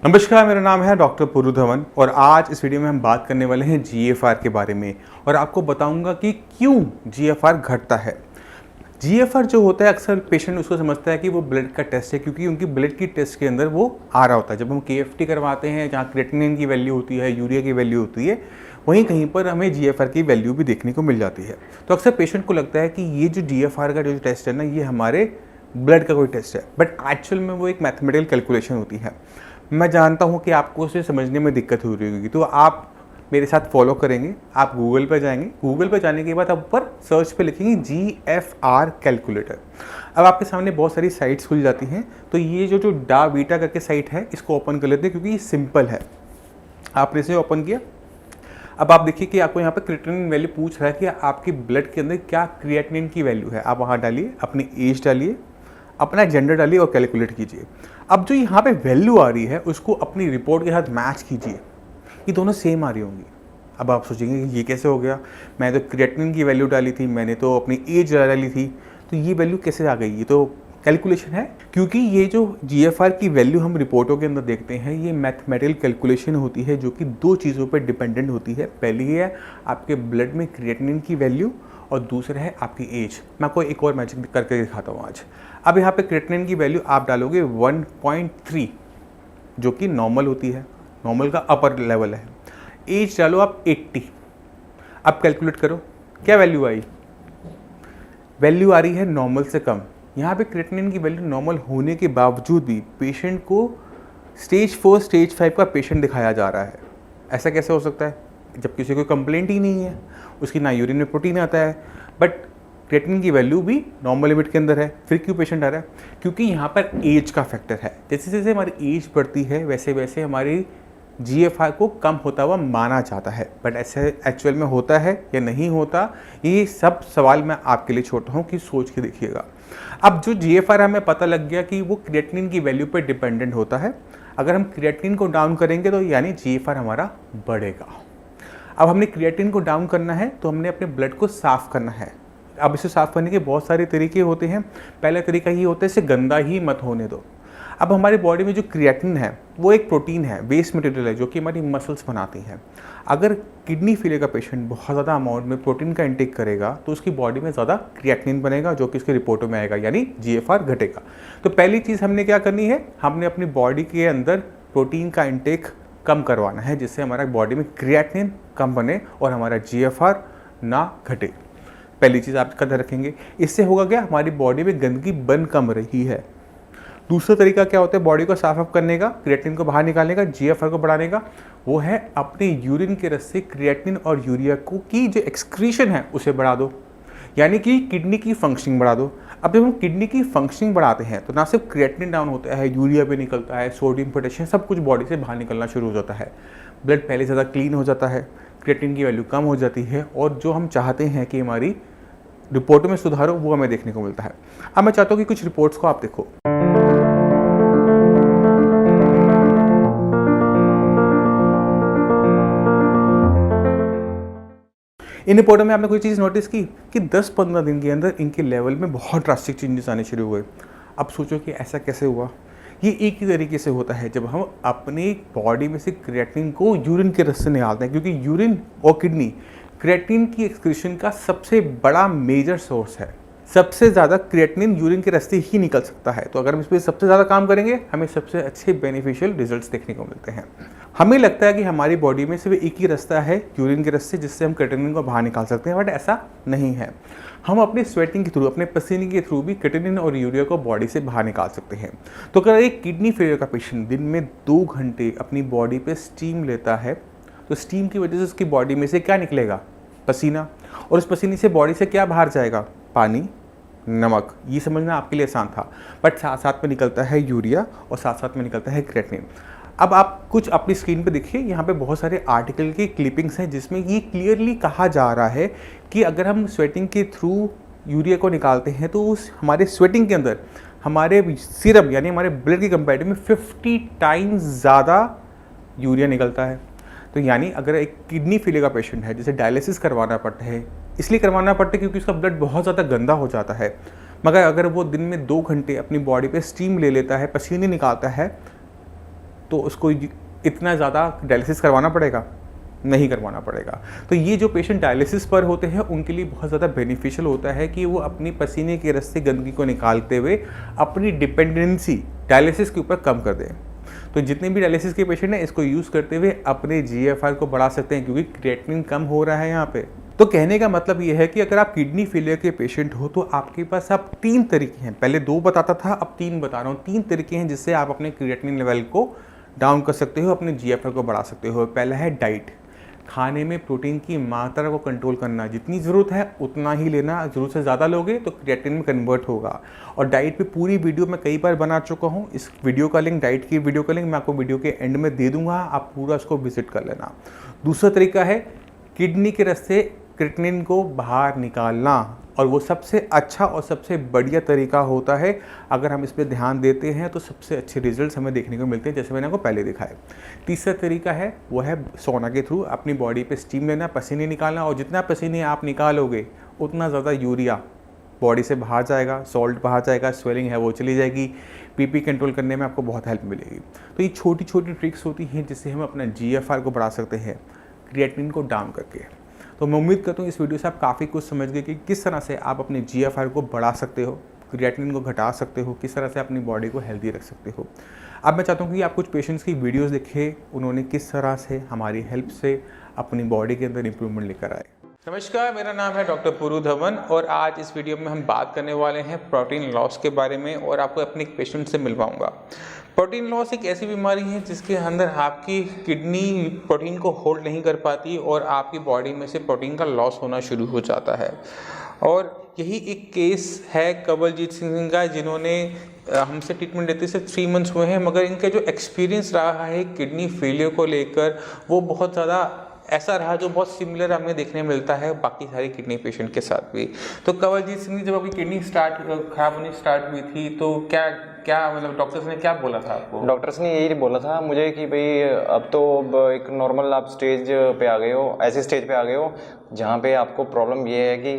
नमस्कार, मेरा नाम है डॉक्टर पुरु धवन और आज इस वीडियो में हम बात करने वाले हैं जीएफआर के बारे में और आपको बताऊंगा कि क्यों जीएफआर घटता है। जीएफआर जो होता है अक्सर पेशेंट उसको समझता है कि वो ब्लड का टेस्ट है, क्योंकि उनकी ब्लड की टेस्ट के अंदर वो आ रहा होता है। जब हम केएफटी करवाते हैं जहाँ क्रिएटिनिन की वैल्यू होती है, यूरिया की वैल्यू होती है, वहीं कहीं पर हमें जीएफआर की वैल्यू भी देखने को मिल जाती है। तो अक्सर पेशेंट को लगता है कि ये जो जीएफआर का जो टेस्ट है ना, ये हमारे ब्लड का कोई टेस्ट है, बट एक्चुअल में वो एक मैथमेटिकल कैलकुलेशन होती है। मैं जानता हूँ कि आपको उसे समझने में दिक्कत हो रही होगी, तो आप मेरे साथ फॉलो करेंगे। आप गूगल पर जाएंगे, गूगल पर जाने के बाद आप ऊपर सर्च पे लिखेंगे जीएफआर कैलकुलेटर। अब आपके सामने बहुत सारी साइट्स खुल जाती हैं। तो ये जो डा बीटा करके साइट है, इसको ओपन कर लेते हैं क्योंकि ये सिंपल है। आपने इसे ओपन किया। अब आप देखिए कि आपको यहाँ पर क्रिएटिनिन वैल्यू पूछ रहा है कि आपकी ब्लड के अंदर क्या क्रिएटिनिन की वैल्यू है। आप वहाँ डालिए, अपनी एज डालिए, अपना जेंडर डालिए और कैलकुलेट कीजिए। अब जो यहाँ पे वैल्यू आ रही है उसको अपनी रिपोर्ट के साथ मैच कीजिए। ये दोनों सेम आ रही होंगी। अब आप सोचेंगे कि ये कैसे हो गया, मैं तो क्रिएटिनिन की वैल्यू डाली थी, मैंने तो अपनी एज डाली थी, तो ये वैल्यू कैसे आ गई? ये तो कैलकुलेशन है। क्योंकि ये जो जीएफआर की वैल्यू हम रिपोर्टों के अंदर देखते हैं, ये मैथमेटिकल कैलकुलेशन होती है जो कि दो चीज़ों पर डिपेंडेंट होती है। पहली है आपके ब्लड में क्रिएटिनिन की वैल्यू और दूसरा है आपकी एज। मैं आपको एक और मैजिक करके दिखाता हूँ आज। अब यहाँ पे क्रिएटिनिन की वैल्यू आप डालोगे 1.3, जो कि नॉर्मल होती है, नॉर्मल का अपर लेवल है। एज डालो आप 80। अब कैलकुलेट करो क्या वैल्यू आई। वैल्यू आ रही है नॉर्मल से कम। यहाँ पे क्रिएटिनिन की वैल्यू नॉर्मल होने के बावजूद भी पेशेंट को स्टेज 4 स्टेज 5 का पेशेंट दिखाया जा रहा है। ऐसा कैसे हो सकता है जब किसी को कंप्लेंट ही नहीं है, उसकी ना यूरिन में प्रोटीन आता है, बट क्रिएटिनिन की वैल्यू भी नॉर्मल लिमिट के अंदर है। फिर क्यों पेशेंट आ रहा है? क्योंकि यहाँ पर एज का फैक्टर है। जैसे जैसे हमारी एज बढ़ती है वैसे वैसे हमारी जीएफआर को कम होता हुआ माना जाता है। बट ऐसे एक्चुअल में होता है या नहीं होता, ये सब सवाल मैं आपके लिए छोड़ता हूँ कि सोच के देखिएगा। अब जो जीएफआर हमें पता लग गया कि वो क्रिएटिनिन की वैल्यू पर डिपेंडेंट होता है। अगर हम क्रिएटिनिन को डाउन करेंगे तो यानी जीएफआर हमारा बढ़ेगा। अब हमने क्रिएटिनिन को डाउन करना है तो हमने अपने ब्लड को साफ़ करना है। अब इसे साफ़ करने के बहुत सारे तरीके होते हैं। पहला तरीका ये होता है इसे गंदा ही मत होने दो। अब हमारी बॉडी में जो क्रिएटिनिन है वो एक प्रोटीन है, वेस्ट मटेरियल है, जो कि हमारी मसल्स बनाती हैं। अगर किडनी फेलियर का पेशेंट बहुत ज़्यादा अमाउंट में प्रोटीन का इंटेक करेगा तो उसकी बॉडी में ज़्यादा क्रिएटिनिन बनेगा, जो कि इसकी रिपोर्टों में आएगा, यानी जीएफआर घटेगा। तो पहली चीज़ हमने क्या करनी है, हमने अपनी बॉडी के अंदर प्रोटीन का इंटेक कम करवाना है, जिससे हमारा बॉडी में क्रिएटिनिन कम बने और हमारा जीएफआर ना घटे। पहली चीज़ आप कदर रखेंगे। इससे होगा क्या, हमारी बॉडी में गंदगी बन कम रही है। दूसरा तरीका क्या होता है बॉडी को साफ अप करने का, क्रिएटिनिन को बाहर निकालने का, जीएफआर को बढ़ाने का? वो है अपने यूरिन के रस से क्रिएटिनिन और यूरिया को की जो एक्सक्रीशन है उसे बढ़ा दो, यानी कि किडनी की फंक्शनिंग बढ़ा दो। अब जब हम किडनी की फंक्शनिंग बढ़ाते हैं तो ना सिर्फ क्रिएटिनिन डाउन होता है, यूरिया भी निकलता है, सोडियम, पोटेशियम सब कुछ बॉडी से बाहर निकलना शुरू हो जाता है। ब्लड पहले ज़्यादा क्लीन हो जाता है, क्रिएटिनिन की वैल्यू कम हो जाती है और जो हम चाहते हैं कि हमारी रिपोर्टों में सुधार हो वो हमें देखने को मिलता है। अब मैं चाहता हूँ कि कुछ रिपोर्ट्स को आप देखो। इन रिपोर्टों में आपने कोई चीज़ नोटिस की कि 10-15 दिन के अंदर इनके लेवल में बहुत ड्रास्टिक चेंजेस आने शुरू हुए। अब सोचो कि ऐसा कैसे हुआ। ये एक ही तरीके से होता है जब हम अपनी बॉडी में से क्रिएटिनिन को यूरिन के रस से निकालते हैं, क्योंकि यूरिन और किडनी क्रिएटिनिन की एक्सक्रीशन का सबसे बड़ा मेजर सोर्स है। सबसे ज़्यादा क्रिएटिनिन यूरिन के रास्ते ही निकल सकता है। तो अगर हम इस पर सबसे ज़्यादा काम करेंगे हमें सबसे अच्छे बेनिफिशियल रिजल्ट्स देखने को मिलते हैं। हमें लगता है कि हमारी बॉडी में सिर्फ एक ही रास्ता है यूरिन के रास्ते जिससे हम क्रिएटिनिन को बाहर निकाल सकते हैं, बट ऐसा नहीं है। हम अपने स्वेटिंग के थ्रू, अपने पसीने के थ्रू भी क्रिएटिनिन और यूरिया को बॉडी से बाहर निकाल सकते हैं। तो अगर एक किडनी फेलियर का पेशेंट दिन में 2 घंटे अपनी बॉडी पे स्टीम लेता है तो स्टीम की वजह से उसकी बॉडी में से क्या निकलेगा? पसीना। और उस पसीने से बॉडी से क्या बाहर जाएगा? पानी, नमक। ये समझना आपके लिए आसान था, बट साथ साथ में निकलता है यूरिया और साथ साथ में निकलता है क्रिएटिनिन। अब आप कुछ अपनी स्क्रीन पे देखिए, यहाँ पे बहुत सारे आर्टिकल की क्लिपिंग्स हैं जिसमें ये क्लियरली कहा जा रहा है कि अगर हम स्वेटिंग के थ्रू यूरिया को निकालते हैं तो उस हमारे स्वेटिंग के अंदर हमारे सीरम यानी हमारे ब्लड के कंपेरेटिव में 50 टाइम्स ज़्यादा यूरिया निकलता है। तो यानी अगर एक किडनी फेलियर का पेशेंट है जिसे डायलिसिस करवाना पड़ता है, इसलिए करवाना पड़ता है क्योंकि उसका ब्लड बहुत ज़्यादा गंदा हो जाता है, मगर अगर वो दिन में 2 घंटे अपनी बॉडी पे स्टीम ले लेता है, पसीने निकालता है, तो उसको इतना ज़्यादा डायलिसिस करवाना पड़ेगा? नहीं करवाना पड़ेगा। तो ये जो पेशेंट डायलिसिस पर होते हैं उनके लिए बहुत ज़्यादा बेनिफिशियल होता है कि वो अपनी पसीने के रस से गंदगी को निकालते हुए अपनी डिपेंडेंसी डायलिसिस के ऊपर कम कर दें। तो जितने भी डायलिसिस के पेशेंट हैं इसको यूज़ करते हुए अपने GFR को बढ़ा सकते हैं, क्योंकि क्रिएटिनिन कम हो रहा है यहाँ पे। तो कहने का मतलब ये है कि अगर आप किडनी फेलियर के पेशेंट हो तो आपके पास अब 3 तरीके हैं। पहले 2 बताता था, अब 3 बता रहा हूँ। 3 तरीके हैं जिससे आप अपने क्रिएटिनिन लेवल को डाउन कर सकते हो, अपने GFR को बढ़ा सकते हो। पहला है डाइट। खाने में प्रोटीन की मात्रा को कंट्रोल करना, जितनी ज़रूरत है उतना ही लेना। ज़रूरत से ज़्यादा लोगे तो क्रिएटिनिन में कन्वर्ट होगा। और डाइट पे पूरी वीडियो मैं कई बार बना चुका हूँ। इस वीडियो का लिंक, डाइट की वीडियो का लिंक मैं आपको वीडियो के एंड में दे दूँगा, आप पूरा उसको विजिट कर लेना। दूसरा तरीका है किडनी के रास्ते क्रिएटिनिन को बाहर निकालना, और वो सबसे अच्छा और सबसे बढ़िया तरीका होता है। अगर हम इस पर ध्यान देते हैं तो सबसे अच्छे रिजल्ट्स हमें देखने को मिलते हैं, जैसे मैंने आपको पहले दिखाया। तीसरा तरीका है वो है सोना के थ्रू अपनी बॉडी पे स्टीम लेना, पसीने निकालना, और जितना पसीने आप निकालोगे उतना ज़्यादा यूरिया बॉडी से बाहर जाएगा, सॉल्ट बाहर जाएगा, स्वेलिंग है वो चली जाएगी, PP कंट्रोल करने में आपको बहुत हेल्प मिलेगी। तो ये छोटी छोटी ट्रिक्स होती हैं जिससे हम अपना GFR को बढ़ा सकते हैं क्रिएटिनिन को डाउन करके। तो मैं उम्मीद करता हूँ इस वीडियो से आप काफ़ी कुछ समझ गए कि किस तरह से आप अपने GFR को बढ़ा सकते हो, क्रिएटिनिन को घटा सकते हो, किस तरह से अपनी बॉडी को हेल्दी रख सकते हो। अब मैं चाहता हूँ कि आप कुछ पेशेंट्स की वीडियोस देखें, उन्होंने किस तरह से हमारी हेल्प से अपनी बॉडी के अंदर इंप्रूवमेंट लेकर आए। नमस्कार, मेरा नाम है डॉक्टर पुरु धवन और आज इस वीडियो में हम बात करने वाले हैं प्रोटीन लॉस के बारे में, और आपको अपने एक पेशेंट से मिलवाऊंगा। प्रोटीन लॉस एक ऐसी बीमारी है जिसके अंदर आपकी किडनी प्रोटीन को होल्ड नहीं कर पाती और आपकी बॉडी में से प्रोटीन का लॉस होना शुरू हो जाता है। और यही एक केस है कवलजीत सिंह का, जिन्होंने हमसे ट्रीटमेंट लेते सिर्फ 3 मंथ्स हुए हैं, मगर इनका जो एक्सपीरियंस रहा है किडनी फेलियर को लेकर वो बहुत ज़्यादा ऐसा रहा जो बहुत सिमिलर हमें देखने मिलता है बाकी सारे किडनी पेशेंट के साथ भी। तो कवलजीत सिंह, जब आपकी किडनी खराब होनी स्टार्ट हुई थी तो क्या मतलब डॉक्टर्स ने क्या बोला था आपको? डॉक्टर्स ने यही बोला था मुझे कि भाई अब तो एक नॉर्मल आप स्टेज पे आ गए हो, ऐसे स्टेज पे आ गए हो जहाँ पे आपको प्रॉब्लम ये है कि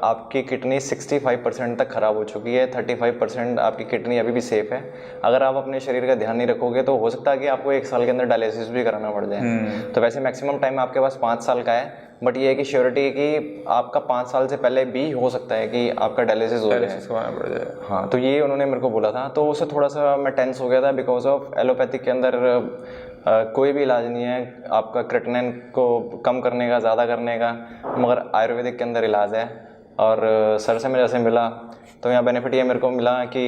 आपकी किडनी 65% तक ख़राब हो चुकी है, 35% आपकी किडनी अभी भी सेफ़ है। अगर आप अपने शरीर का ध्यान नहीं रखोगे तो हो सकता है कि आपको 1 साल के अंदर डायलिसिस भी कराना पड़ जाए। तो वैसे मैक्सिमम टाइम आपके पास 5 साल का है, बट ये है कि श्योरिटी है कि आपका 5 साल से पहले भी हो सकता है कि आपका डायलिसिस हो जाए। हाँ, तो ये उन्होंने मेरे को बोला था, तो उससे थोड़ा सा मैं टेंस हो गया था बिकॉज ऑफ एलोपैथिक के अंदर कोई भी इलाज नहीं है आपका क्रिएटिनिन को कम करने का, ज़्यादा करने का, मगर आयुर्वेदिक के अंदर इलाज है। और सर से मैं जैसे मिला तो यहाँ बेनिफिट ये मेरे को मिला कि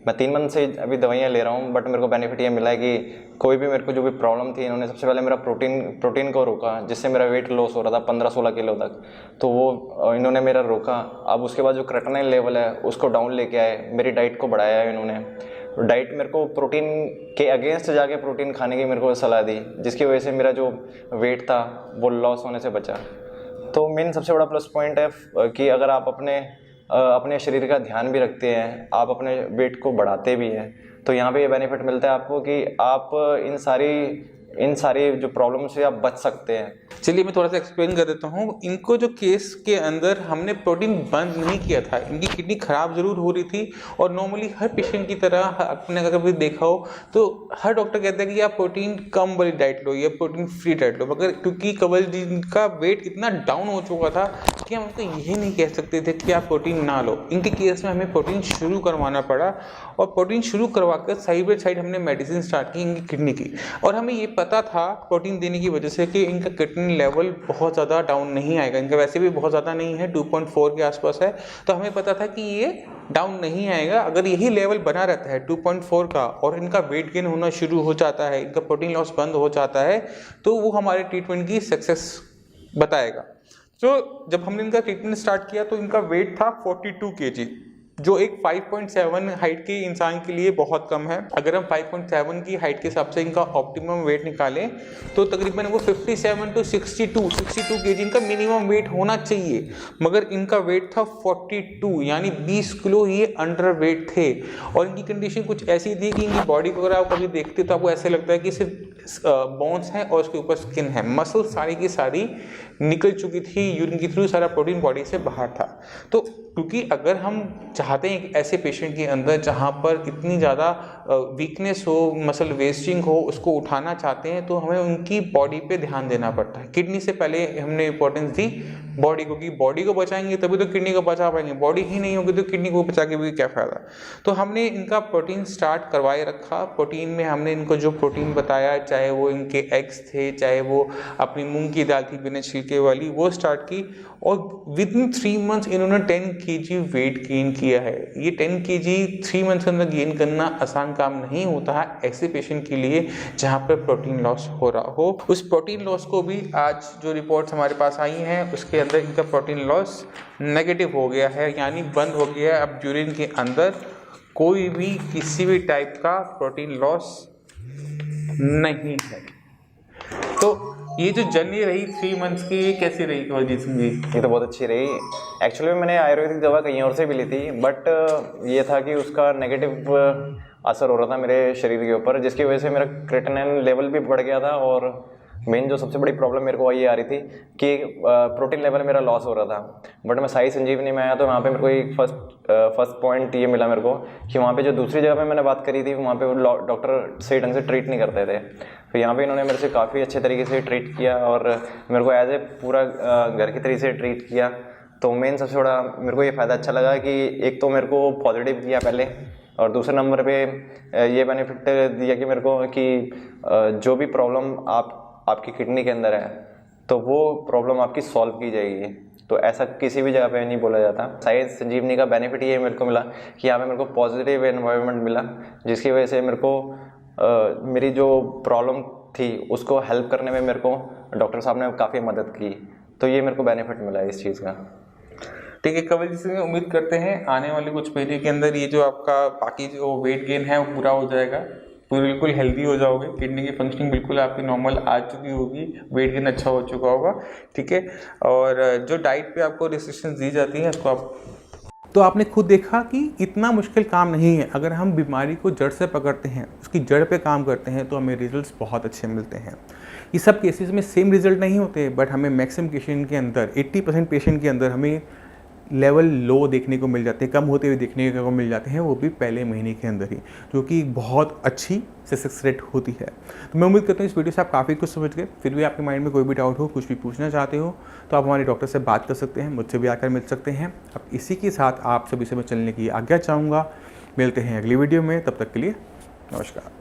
मैं 3 मंथ से अभी दवाइयाँ ले रहा हूँ, बट मेरे को बेनिफिट ये मिला है कि कोई भी मेरे को जो भी प्रॉब्लम थी, इन्होंने सबसे पहले मेरा प्रोटीन को रोका, जिससे मेरा वेट लॉस हो रहा था 15-16 किलो तक, तो वो इन्होंने मेरा रोका। अब उसके बाद जो क्रिएटिनिन लेवल है उसको डाउन लेके आए, मेरी डाइट को बढ़ाया है इन्होंने। डाइट मेरे को प्रोटीन के अगेंस्ट जाके प्रोटीन खाने की मेरे को सलाह दी, जिसकी वजह से मेरा जो वेट था वो लॉस होने से बचा। तो मेन सबसे बड़ा प्लस पॉइंट है कि अगर आप अपने शरीर का ध्यान भी रखते हैं, आप अपने वेट को बढ़ाते भी हैं, तो यहाँ पे ये बेनिफिट मिलता है आपको कि आप इन सारी जो प्रॉब्लम से आप बच सकते हैं। चलिए मैं थोड़ा सा एक्सप्लेन कर देता हूँ। इनको जो केस के अंदर हमने प्रोटीन बंद नहीं किया था, इनकी किडनी खराब जरूर हो रही थी, और नॉर्मली हर पेशेंट की तरह आपने अगर कभी देखा हो तो हर डॉक्टर कहता है कि आप प्रोटीन कम वाली डाइट लो या प्रोटीन फ्री डाइट लो, मगर क्योंकि कवलजीत का वेट इतना डाउन हो चुका था कि हम उनको यही नहीं कह सकते थे कि आप प्रोटीन ना लो। इनके केस में हमें प्रोटीन शुरू करवाना पड़ा, और प्रोटीन शुरू करवा कर साइड बाई साइड हमने मेडिसिन स्टार्ट की इनकी किडनी की। और हमें ये पता था प्रोटीन देने की वजह से कि इनका किडनी लेवल बहुत ज़्यादा डाउन नहीं आएगा, इनका वैसे भी बहुत ज़्यादा नहीं है, 2.4 के आसपास है, तो हमें पता था कि ये डाउन नहीं आएगा। अगर यही लेवल बना रहता है 2.4 का और इनका वेट गेन होना शुरू हो जाता है, इनका प्रोटीन लॉस बंद हो जाता है, तो वो हमारे ट्रीटमेंट की सक्सेस बताएगा। तो जब हमने इनका ट्रीटमेंट स्टार्ट किया तो इनका वेट था 42 kg, जो एक 5.7 हाइट के इंसान के लिए बहुत कम है। अगर हम 5.7 की हाइट के हिसाब से इनका ऑप्टिमम वेट निकालें तो तकरीबन वो 57 to 62 kg इनका मिनिमम वेट होना चाहिए, मगर इनका वेट था 42, यानी 20 किलो ये अंडर वेट थे। और इनकी कंडीशन कुछ ऐसी थी कि इनकी बॉडी को अगर आप कभी देखते तो आपको ऐसे लगता है कि सिर्फ बोन्स हैं और उसके ऊपर स्किन है, मसल सारी की सारी निकल चुकी थी, यूरिन के थ्रू सारा प्रोटीन बॉडी से बाहर था। तो क्योंकि अगर हम चाहते हैं कि ऐसे पेशेंट के अंदर जहाँ पर इतनी ज़्यादा वीकनेस हो, मसल वेस्टिंग हो, उसको उठाना चाहते हैं तो हमें उनकी बॉडी पे ध्यान देना पड़ता है। किडनी से पहले हमने इंपॉर्टेंस दी बॉडी को, कि बॉडी को बचाएंगे तभी तो किडनी को बचा पाएंगे, बॉडी ही नहीं होगी तो किडनी को बचा के भी क्या फ़ायदा। तो हमने इनका प्रोटीन स्टार्ट करवाए रखा। प्रोटीन में हमने इनको जो प्रोटीन बताया, चाहे वो इनके एग्स थे, चाहे वो अपनी मूंग की दाल थी बिना छिलके वाली, वो स्टार्ट की। और विद इन 3 मंथ्स इन्होंने 10 kg वेट गेन किया है। ये 10 kg 3 मंथ्स के अंदर गेन करना आसान काम नहीं होता है ऐसे पेशेंट के लिए जहाँ पर प्रोटीन लॉस हो रहा हो। उस प्रोटीन लॉस को भी आज जो रिपोर्ट्स हमारे पास आई हैं उसके अंदर इनका प्रोटीन लॉस नेगेटिव हो गया है, यानी बंद हो गया है। अब यूरिन के अंदर कोई भी किसी भी टाइप का प्रोटीन लॉस नहीं है। तो ये जो जर्नी रही 3 मंथ्स की, ये कैसी रही कवलजीत सिंह जी? ये तो बहुत अच्छी रही। एक्चुअली में मैंने आयुर्वेदिक दवा कहीं और से भी ली थी, बट ये था कि उसका नेगेटिव असर हो रहा था मेरे शरीर के ऊपर, जिसकी वजह से मेरा क्रेटिनिन लेवल भी बढ़ गया था। और मेन जो सबसे बड़ी प्रॉब्लम मेरे को ये आ रही थी कि प्रोटीन लेवल मेरा लॉस हो रहा था। बट मैं साई संजीवनी में आया तो वहाँ पे मेरे को एक फर्स्ट पॉइंट ये मिला मेरे को कि वहाँ पे जो दूसरी जगह पे मैंने बात करी थी वहाँ पे वो डॉक्टर सही ढंग से ट्रीट नहीं करते थे। तो यहाँ पे इन्होंने मेरे से काफ़ी अच्छे तरीके से ट्रीट किया और मेरे को एज ए पूरा घर की तरीके से ट्रीट किया। तो मेन सबसे बड़ा मेरे को ये फ़ायदा अच्छा लगा कि एक तो मेरे को पॉजिटिव किया पहले, और दूसरे नंबर पे ये बेनिफिट दिया कि मेरे को कि जो भी प्रॉब्लम आपकी किडनी के अंदर है तो वो प्रॉब्लम आपकी सॉल्व की जाएगी। तो ऐसा किसी भी जगह पे नहीं बोला जाता। साई संजीवनी का बेनिफिट ये मेरे को मिला कि यहाँ पे मेरे को पॉजिटिव एनवायरनमेंट मिला, जिसकी वजह से मेरे को मेरी जो प्रॉब्लम थी उसको हेल्प करने में मेरे को डॉक्टर साहब ने काफ़ी मदद की। तो ये मेरे को बेनिफिट मिला इस चीज़ का। ठीक है कवलजीत सिंह, उम्मीद करते हैं आने वाले कुछ महीने के अंदर ये जो आपका बाकी जो वेट गेन है वो पूरा हो जाएगा, पूरे बिल्कुल हेल्दी हो जाओगे, किडनी की फंक्शनिंग बिल्कुल आपकी नॉर्मल आ चुकी होगी, वेट गेन अच्छा हो चुका होगा। ठीक है, और जो डाइट पे आपको रिस्ट्रिक्शंस दी जाती हैं उसको आप, तो आपने खुद देखा कि इतना मुश्किल काम नहीं है। अगर हम बीमारी को जड़ से पकड़ते हैं, उसकी जड़ पे काम करते हैं तो हमें रिजल्ट्स बहुत अच्छे मिलते हैं। ये सब केसेस में सेम रिजल्ट नहीं होते, बट हमें मैक्सिमम पेशेंट के अंदर 80% पेशेंट के अंदर हमें लेवल लो देखने को मिल जाते हैं, कम होते हुए देखने को मिल जाते हैं, वो भी पहले महीने के अंदर ही, जो कि बहुत अच्छी सक्सेस रेट होती है। तो मैं उम्मीद करता हूँ इस वीडियो से आप काफ़ी कुछ समझ गए। फिर भी आपके माइंड में कोई भी डाउट हो, कुछ भी पूछना चाहते हो तो आप हमारे डॉक्टर से बात कर सकते हैं, मुझसे भी आकर मिल सकते हैं। अब इसी के साथ आप सभी से मैं चलने की आज्ञा चाहूँगा। मिलते हैं अगली वीडियो में, तब तक के लिए नमस्कार।